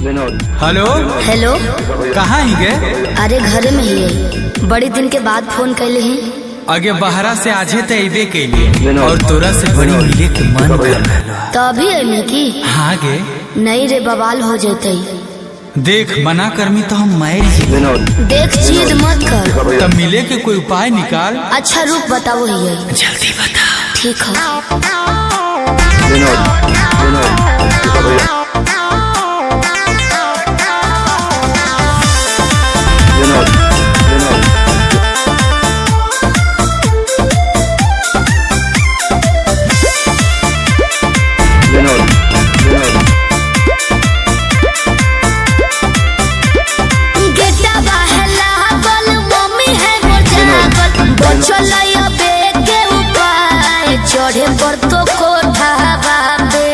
Hello hello. कहाँ ही गए? अरे घर में ही है, बड़े दिन के बाद फोन कैले ही। आगे बहरा से आजे तो अबे कैलिए और तोरा से बड़ी मिले के मन कर रहा। तो अभी है की? हाँ गे। नहीं रे, बवाल हो जाते। देख मना करमी तो हम मार देख जिद मत कर। तब मिले के कोई उपाय निकाल। अच्छा रुक बताओ ही है। जल्दी बता। ठीक है। चढ़े पर तो कोठावा पे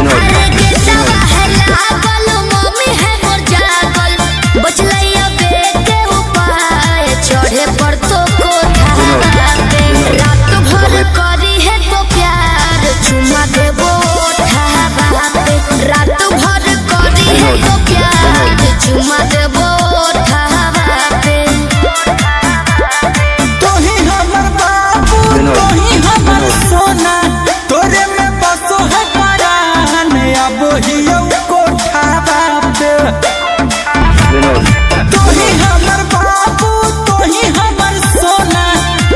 अरे गेटा बहला गल मम्मी है मोर जागल बचलैया बे के उपाय चढ़े पर तो कोठावा पे रात भर करी है तो प्यार चुमा देबो ठावा पे रात भर करी है तो प्यार चुमा देबो ठावा पे सोना तोरे में बसो है परान अब हियो कोठावा पे तोही हमर बाबू तोही हमर सोना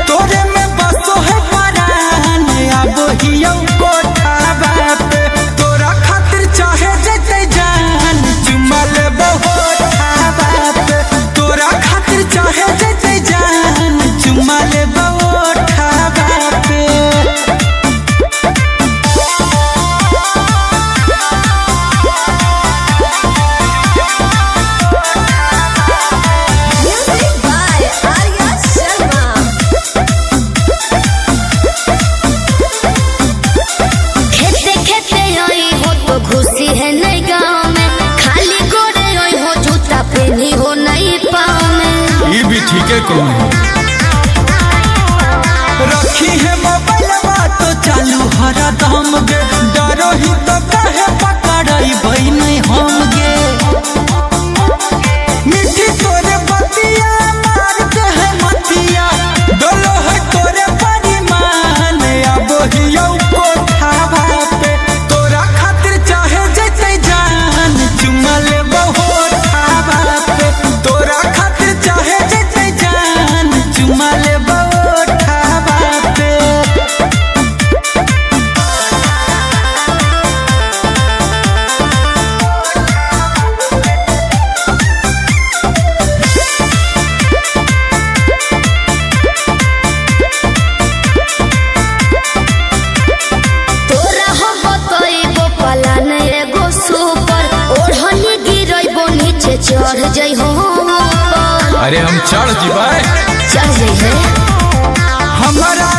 तोरे में बसो है परान अब हियो कोठावा पे तोरा खातिर चाहे जते जान चुमा लेबो ठावा पे तोरा खातिर चाहे जते जान चुमा लेबो खुशी है नहीं गाँव में खाली गोरे हो जूता पहनी हो नहीं पाँव में ये भी ठीक है कौन रखी है मोबाइल तो चालू हरा दम गे डरो ही तो कहे पकड़ाई भाई नहीं हम गे मिठी तोरे बतिया मारते है मतिया डोलो है तोरे परिमान अब हियो कोठावा पे तोरा खातिर चाहे जते जान चुमा लेबो ठावा पे तोरा खातिर चाहे जते जान चुमा लेबो ठावा पे चढ़ जाइ हो अरे हम चढ़ जीबे चढ़ जाइ है हमारा